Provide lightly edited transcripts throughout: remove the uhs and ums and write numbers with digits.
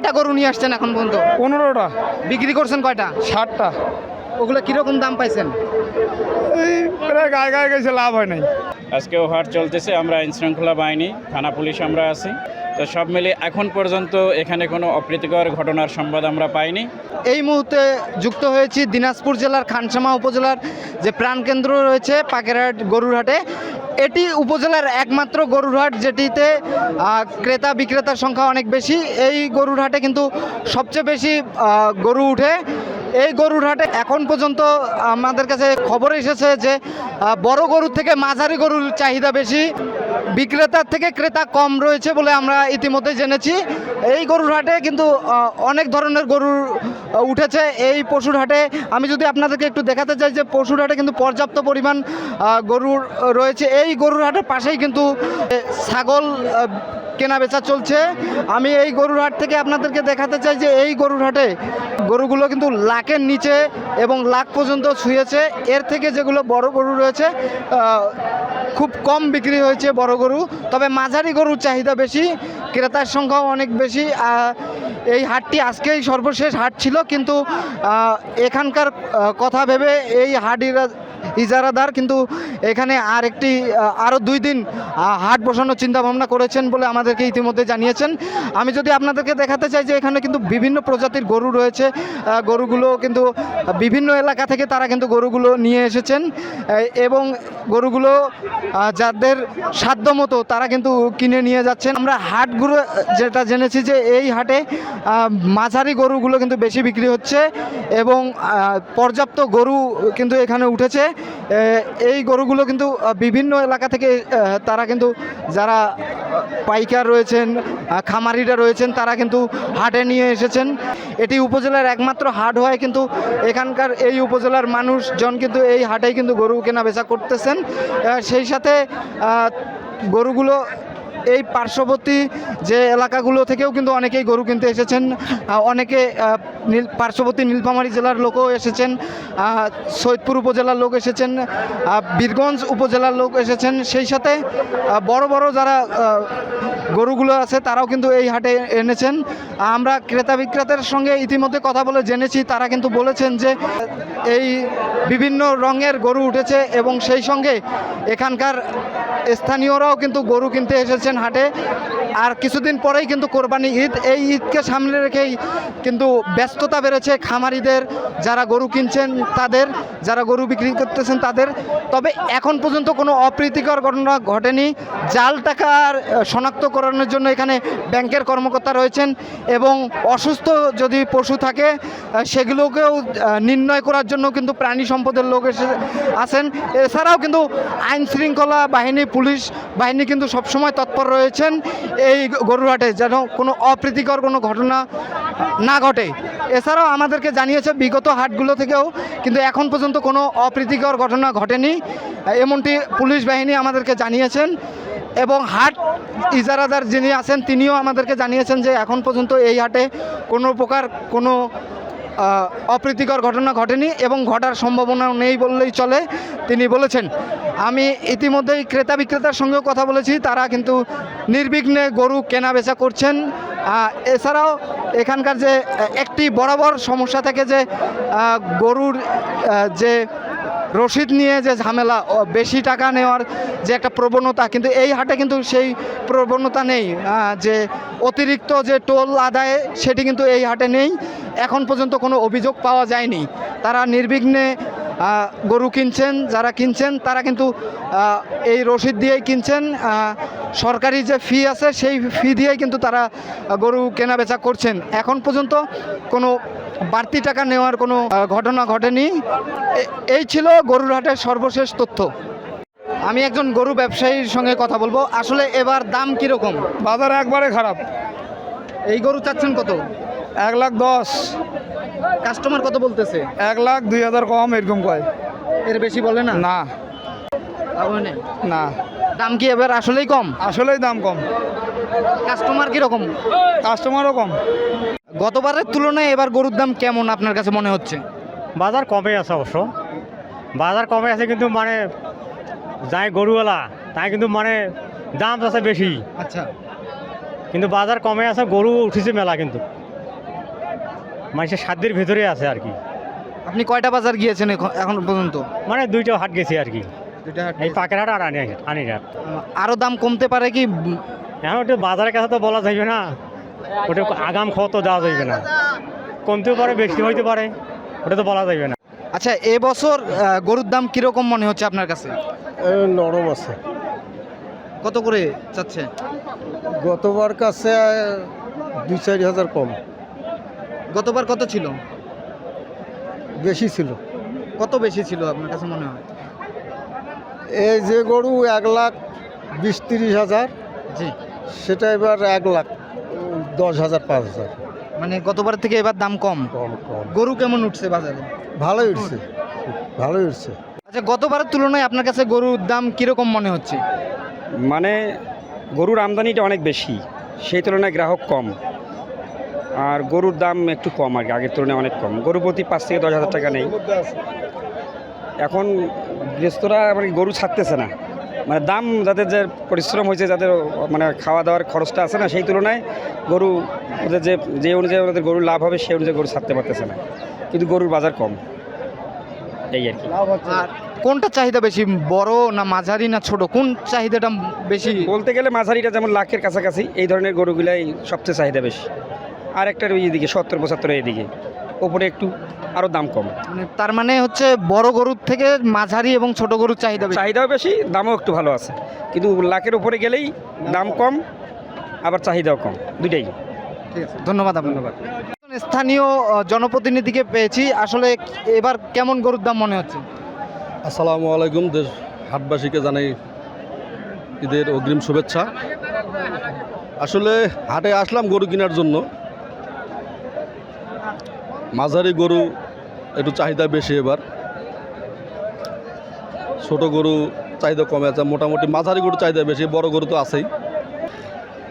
কয়টা গরু নিয়ে আসছেন এখন পর্যন্ত? 15টা। বিক্রি করছেন কয়টা? 60টা। ওগুলো কিরকম দাম পাইছেন? এই প্রায় গায়ে গায়ে গেছে, লাভ হয় নাই। আজকেও হাট চলতেছে, আমরা আইনশৃঙ্খলা বাহিনী, থানা পুলিশ আমরা আছি। তো সব মিলে এখন পর্যন্ত এখানে কোনো অপ্রীতিকর ঘটনার সংবাদ আমরা পাইনি। এই মুহূর্তে যুক্ত হয়েছি দিনাজপুর জেলার খানসামা উপজেলার যে প্রাণকেন্দ্র রয়েছে পাকেরহাট গরুর হাটে। এটি উপজেলার একমাত্র গরুর হাট যেটিতে ক্রেতা বিক্রেতার সংখ্যা অনেক বেশি। এই গরুর হাটে কিন্তু সবচেয়ে বেশি গরু উঠে। এই গরুর হাটে এখন পর্যন্ত আমাদের কাছে খবর এসেছে যে বড় গরুর থেকে মাঝারি গরুর চাহিদা বেশি, বিক্রেতার থেকে ক্রেতা কম রয়েছে বলে আমরা ইতিমধ্যে জেনেছি। এই গরুর হাটে কিন্তু অনেক ধরনের গরু উঠেছে এই পশুর হাটে। আমি যদি আপনাদেরকে একটু দেখাতে চাই যে পশুর হাটে কিন্তু পর্যাপ্ত পরিমাণ গরুর রয়েছে। এই গরুর হাটের পাশেই কিন্তু ছাগল কেনা বেচা চলছে। আমি এই গরুর হাট থেকে আপনাদেরকে দেখাতে চাই যে এই গরুর হাটে গরুগুলো কিন্তু লাখের নিচে এবং লাখ পর্যন্ত ছুঁয়েছে। এর থেকে যেগুলো বড় গরু রয়েছে খুব কম বিক্রি হয়েছে বড় গরু, তবে মাঝারি গরুর চাহিদা বেশি, ক্রেতার সংখ্যাও অনেক বেশি। এই হাটটি আজকেই সর্বশেষ হাট ছিল, কিন্তু এখানকার কথা ভেবে এই হাট ইজারাদার কিন্তু এখানে আরও 2 দিন হাট বসানোর চিন্তা ভাবনা করেছেন বলে আমাদেরকে ইতিমধ্যে জানিয়েছেন। আমি যদি আপনাদেরকে দেখাতে চাই যে এখানে কিন্তু বিভিন্ন প্রজাতির গরু রয়েছে। গরুগুলো কিন্তু বিভিন্ন এলাকা থেকে তারা কিন্তু গরুগুলো নিয়ে এসেছেন এবং গরুগুলো যাদের সাধ্য মতো তারা কিন্তু কিনে নিয়ে যাচ্ছেন। আমরা হাটগুলো যেটা জেনেছি যে এই হাটে মাঝারি গরুগুলো কিন্তু বেশি বিক্রি হচ্ছে এবং পর্যাপ্ত গরু কিন্তু এখানে উঠেছে। এই গরুগুলো কিন্তু বিভিন্ন এলাকা থেকে তারা কিন্তু যারা পাইকার রয়েছেন, খামারিরা রয়েছেন, তারা কিন্তু হাটে নিয়ে এসেছেন। এটি উপজেলার একমাত্র হাট হয়, কিন্তু এখানকার এই উপজেলার মানুষজন কিন্তু এই হাটেই কিন্তু গরু কেনা বেচা করতেছেন। সেই সাথে গরুগুলো এই পার্শ্ববর্তী যে এলাকাগুলো থেকেও কিন্তু অনেকেই গরু কিনতে এসেছেন। অনেকে পার্শ্ববর্তী নীলফামারী জেলার লোকও এসেছেন, সৈয়দপুর উপজেলার লোক এসেছেন, বীরগঞ্জ উপজেলার লোক এসেছেন। সেই সাথে বড় বড় যারা গরুগুলো আছে তারাও কিন্তু এই হাটে এনেছেন। আমরা ক্রেতা বিক্রেতার সঙ্গে ইতিমধ্যে কথা বলে জেনেছি, তারা কিন্তু বলেছেন যে এই বিভিন্ন রঙের গরু উঠেছে এবং সেই সঙ্গে এখানকার স্থানীয়রাও কিন্তু গরু কিনতে এসেছেন হাটে। আর কিছুদিন পরেই কিন্তু কোরবানি ঈদ, এই ঈদকে সামনে রেখেই কিন্তু ব্যস্ততা বেড়েছে খামারিদের, যারা গরু কিনছেন তাদের, যারা গরু বিক্রি করতেছেন তাদের। তবে এখন পর্যন্ত কোনো অপ্রীতিকর ঘটনা ঘটেনি। জাল টাকার শনাক্তকরণের জন্য এখানে ব্যাংকের কর্মকর্তা রয়েছেন এবং অসুস্থ যদি পশু থাকে সেগুলোকেও নির্ণয় করার জন্য কিন্তু প্রাণী সম্পদের লোক আছেন। এছাড়াও কিন্তু আইন শৃঙ্খলা বাহিনী, পুলিশ বাহিনী কিন্তু সবসময় তৎপর রয়েছেন এই গরুরহাটে, যেন কোনো অপ্রীতিকর কোনো ঘটনা না ঘটে। এছাড়াও আমাদেরকে জানিয়েছে বিগত হাটগুলো থেকেও কিন্তু এখন পর্যন্ত কোনো অপ্রীতিকর ঘটনা ঘটেনি, এমনটি পুলিশ বাহিনী আমাদেরকে জানিয়েছেন। এবং হাট ইজারাদার যিনি আছেন তিনিও আমাদেরকে জানিয়েছেন যে এখন পর্যন্ত এই হাটে কোনো প্রকার কোনো অপ্রীতিকর ঘটনা ঘটেনি এবং ঘটার সম্ভাবনাও নেই বললেই চলে। তিনি বলেছেন, আমি ইতিমধ্যেই ক্রেতা বিক্রেতার সঙ্গেও কথা বলেছি, তারা কিন্তু নির্বিঘ্নে গরু কেনা বেচা করছেন। এছাড়াও এখানকার যে একটি বরাবর সমস্যা থাকে যে গরুর যে রসিদ নিয়ে যে ঝামেলা, বেশি টাকা নেওয়ার যে একটা প্রবণতা, কিন্তু এই হাটে কিন্তু সেই প্রবণতা নেই। যে অতিরিক্ত যে টোল আদায় সেটি কিন্তু এই হাটে নেই। এখন পর্যন্ত কোনো অভিযোগ পাওয়া যায়নি। তারা নির্বিঘ্নে গরু কিনছেন, যারা কিনছেন তারা কিন্তু এই রসিদ দিয়েই কিনছেন। সরকারি যে ফি আছে সেই ফি দিয়েই কিন্তু তারা গরু কেনা বেচা করছেন। এখন পর্যন্ত কোনো বাড়তি টাকা নেওয়ার কোনো ঘটনা ঘটেনি। এই ছিল গরুর হাটের সর্বশেষ তথ্য। আমি একজন গরু ব্যবসায়ীর সঙ্গে কথা বলবো। আসলে এবার দাম কীরকম? বাজার একবারে খারাপ। এই গরু চাচ্ছেন কত? 1,10,000। কাস্টমার কত বলতেছে? 1,02,000 কম, এরকম কয়। এর বেশি বলে না? না না, দাম কি এবার আসলেই কম? আসলেই দাম কম। কাস্টমার কীরকম? কাস্টমারও কম। গতবারের তুলনায় এবার গরুর দাম কেমন আপনার কাছে মনে হচ্ছে? বাজার কমে আছে, অবশ্য বাজার কমে আছে, কিন্তু মানে যাই গরুওয়ালা তাই কিন্তু মানে দাম আছে বেশি। আচ্ছা, কিন্তু বাজার কমে আছে, গরু উঠেছে মেলা। কিন্তু মানুষের সাধ্যের ভেতরে আছে আর কি। আপনি কয়টা বাজার গিয়েছেন এখন পর্যন্ত? মানে 2টা হাট গেছি আর কি, দুইটা হাট এই পাকের হাট আর আনিরহাট। আরো দাম কমতে পারে কি? এখন ওটা বাজারের কাছে তো বলা যাবে না, ওটা আগাম খত দেওয়া যাবে না, কমতেও পারে বেশি হইতে পারে, ওটা তো বলা যাবে না। আচ্ছা, এবছর গরুর দাম কিরকম মনে হচ্ছে আপনার কাছে? নরম আছে। কত করে চাচ্ছে? গতবার কাছে 2-4 হাজার কম, গতবার কত ছিল? বেশি ছিল। কত বেশি ছিল আপনার কাছে মনে হয়? এই যে গরু 1,20,30 হাজার, জি, সেটা এবার 1,10,000 5,000 মানে গতবার থেকে এবার দাম কম। কম কম। গরু কেমন উঠছে বাজারে? ভালোই উঠছে, ভালোই উঠছে। আচ্ছা, গতবারের তুলনায় আপনার কাছে গরুর দাম কিরকম মনে হচ্ছে? মানে গরুর আমদানিটা অনেক বেশি, সেই তুলনায় গ্রাহক কম, আর গরুর দাম একটু কম আর কি, আগের তুলনায় অনেক কম। গরু প্রতি 5 থেকে 10 হাজার টাকা নেই। এখন গৃহস্থরা মানে গরু ছাড়তেছে না, মানে দাম যাদের যে পরিশ্রম হয়েছে, যাদের মানে খাওয়া দাওয়ার খরচটা আছে না, সেই তুলনায় গরু ওদের যে অনুযায়ী ওদের গরুর লাভ হবে সেই অনুযায়ী গরু ছাড়তে পারতেছে না, কিন্তু গরুর বাজার কম, এই আর কি। আর কোনটা চাহিদা বেশি, বড় না মাঝারি না ছোট, কোন চাহিদাটা বেশি? বলতে গেলে মাঝারিটা যেমন লাখের কাছাকাছি, এই ধরনের গরুগুলাই সবচেয়ে চাহিদা বেশি। আর একটার ওই দিকে 70-75 এইদিকে, ওপরে একটু আরও দাম কম। মানে তার মানে হচ্ছে বড় গরুর থেকে মাঝারি এবং ছোট গরুর চাহিদা বেশি। চাহিদাও বেশি, দামও একটু ভালো আছে, কিন্তু লাখের উপরে গেলেই দাম কম, আবার চাহিদাও কম, দুইটাই। ঠিক আছে, ধন্যবাদ। ধন্যবাদ। স্থানীয় জনপ্রতিনিধিকে পেয়েছি, আসলে এবার কেমন গরুর দাম মনে হচ্ছে? আসসালামু আলাইকুম, দেশ হাটবাসীকে জানাই ঈদের অগ্রিম শুভেচ্ছা। আসলে হাটে আসলাম গরু কেনার জন্য। মাঝারি গরু একটু চাহিদা বেশি এবার, ছোট গরু চাহিদা কমে আছে, মোটামুটি মাঝারি গরু চাহিদা বেশি, বড় গরু তো আছেই।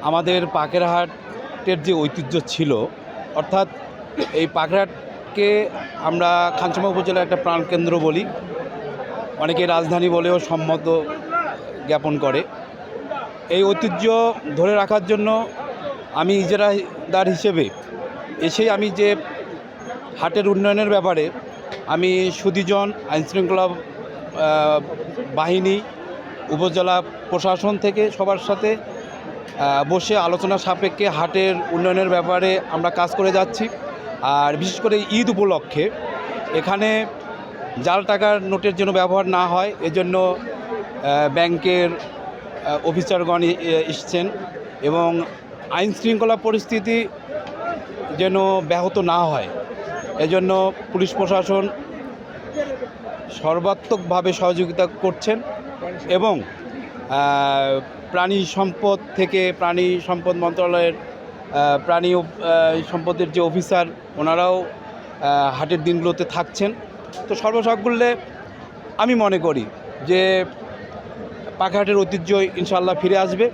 আমাদের পাকেরহাটের যে ঐতিহ্য ছিল, অর্থাৎ এই পাকেরহাটকে আমরা খানসামা উপজেলার একটা প্রাণকেন্দ্র বলি, অনেকে রাজধানী বলেও সম্মত জ্ঞাপন করে। এই ঐতিহ্য ধরে রাখার জন্য আমি ইজারাদার হিসেবে এসেই আমি যে হাটের উন্নয়নের ব্যাপারে আমি সুধীজন, আইনশৃঙ্খলা বাহিনী, উপজেলা প্রশাসন থেকে সবার সাথে বসে আলোচনা সাপেক্ষে হাটের উন্নয়নের ব্যাপারে আমরা কাজ করে যাচ্ছি। আর বিশেষ করে ঈদ উপলক্ষে এখানে জাল টাকার নোটের জন্য ব্যবহার না হয়, এজন্য ব্যাংকের অফিসারগণ এসছেন এবং আইন শৃঙ্খলা পরিস্থিতি যেন ব্যাহত না হয়, এজন্য পুলিশ প্রশাসন সর্বাত্মকভাবে সহযোগিতা করছেন এবং প্রাণী সম্পদ মন্ত্রণালয়ের প্রাণী সম্পদের যে অফিসার, ওনারাও হাটের দিনগুলোতে থাকছেন। তো সর্বসাকুল্যে আমি মনে করি যে পাখাহাটের ঐতিহ্য ইনশাআল্লাহ ফিরে আসবে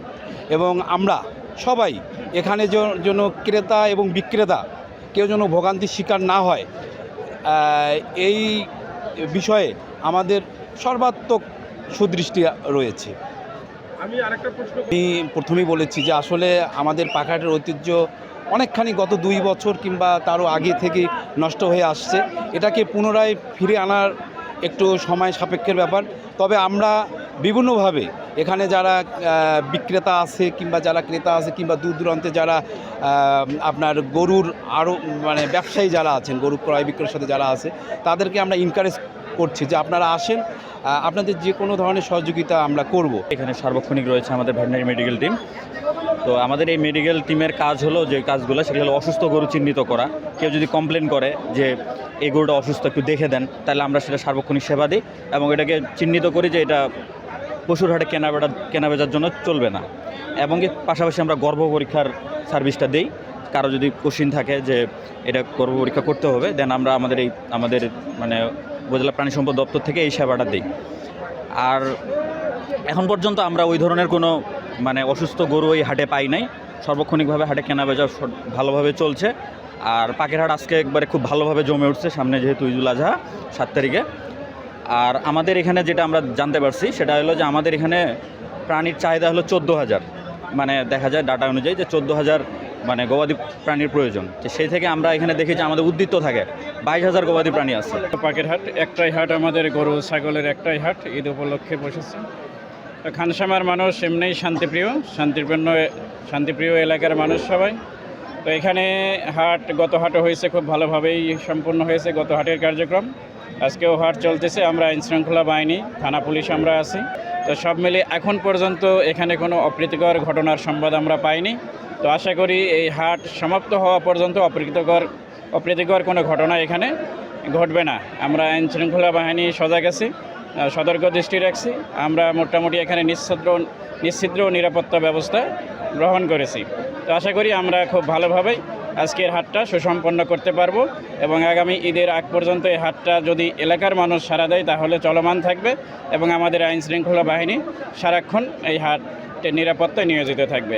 এবং আমরা সবাই এখানে যেন ক্রেতা এবং বিক্রেতা কেউ যেন ভোগান্তির শিকার না হয়, এই বিষয়ে আমাদের সর্বাত্মক সুদৃষ্টি রয়েছে। আমি প্রথমেই বলেছি যে আসলে আমাদের পাখাহাটের ঐতিহ্য অনেকখানি গত 2 বছর কিংবা তারও আগে থেকে নষ্ট হয়ে আসছে। এটাকে পুনরায় ফিরে আনার একটু সময় সাপেক্ষের ব্যাপার। তবে আমরা বিভিন্নভাবে এখানে যারা বিক্রেতা আছে কিংবা যারা ক্রেতা আছে কিংবা দূর দূরান্তে যারা আপনার গরুর আরও মানে ব্যবসায়ী যারা আছেন, গরু ক্রয় বিক্রয়ের সাথে যারা আছে, তাদেরকে আমরা এনকারেজ করছি যে আপনারা আসেন, আপনাদের যে কোনো ধরনের সহযোগিতা আমরা করব। এখানে সার্বক্ষণিক রয়েছে আমাদের ভেটেরিনারি মেডিকেল টিম। তো আমাদের এই মেডিকেল টিমের কাজ হলো, যে কাজগুলো সেগুলো হলো অসুস্থ গরু চিহ্নিত করা। কেউ যদি কমপ্লেন করে যে এই গরুটা অসুস্থ, একটু দেখে দেন, তাহলে আমরা সেটা সার্বক্ষণিক সেবা দিই এবং এটাকে চিহ্নিত করি যে এটা পশুর হাটে কেনাবেচার জন্য চলবে না। এবং পাশাপাশি আমরা গর্ভ পরীক্ষার সার্ভিসটা দিই। কারো যদি কোশ্চিন থাকে যে এটা গর্ভ পরীক্ষা করতে হবে, দেন আমরা আমাদের মানে উপজেলা প্রাণী সম্পদ দপ্তর থেকে এই সেবাটা দিই। আর এখন পর্যন্ত আমরা ওই ধরনের কোনো মানে অসুস্থ গরু ওই হাটে পাই নাই। সার্বক্ষণিকভাবে হাটে কেনাবেচা ভালোভাবে চলছে। আর পাখিরহাট আজকে একবারে খুব ভালোভাবে জমে উঠছে, সামনে যেহেতু ঈদুল আজহা 7 তারিখে। আর আমাদের এখানে যেটা আমরা জানতে পারছি সেটা হলো যে আমাদের এখানে প্রাণীর চাহিদা হলো 14,000, মানে দেখা যায় ডাটা অনুযায়ী যে 14,000 মানে গবাদি প্রাণীর প্রয়োজন, তো সেই থেকে আমরা এখানে দেখি যে আমাদের উদ্বৃত্ত থাকে 22,000 গবাদি প্রাণী আছে। পাকের হাট একটাই হাট, আমাদের গরু ছাগলের একটাই হাট, ঈদ উপলক্ষে বসেছে। তো খানসামার মানুষ এমনিই শান্তিপ্রিয় এলাকার মানুষ সবাই। তো এখানে গত হাটও হয়েছে, খুব ভালোভাবেই সম্পূর্ণ হয়েছে গত হাটের কার্যক্রম। আজকেও হাট চলতেছে, আমরা আইনশৃঙ্খলা বাহিনী, থানা পুলিশ আমরা আছি। তো সব মিলে এখন পর্যন্ত এখানে কোনো অপ্রীতিকর ঘটনার সংবাদ আমরা পাইনি। তো আশা করি এই হাট সমাপ্ত হওয়া পর্যন্ত অপ্রীতিকর কোনো ঘটনা এখানে ঘটবে না। আমরা আইনশৃঙ্খলা বাহিনী সজাগ আছি, সতর্ক দৃষ্টি রাখছি। আমরা মোটামুটি এখানে নিশ্ছিদ্র নিরাপত্তা ব্যবস্থা গ্রহণ করেছি। তো আশা করি আমরা খুব ভালোভাবেই আজকের হাটটা সুসম্পন্ন করতে পারবো এবং আগামী ঈদের আগ পর্যন্ত এই হাটটা যদি এলাকার মানুষ সাড়া দেয় তাহলে চলমান থাকবে এবং আমাদের আইনশৃঙ্খলা বাহিনী সারাক্ষণ এই হাটের নিরাপত্তায় নিয়োজিত থাকবে।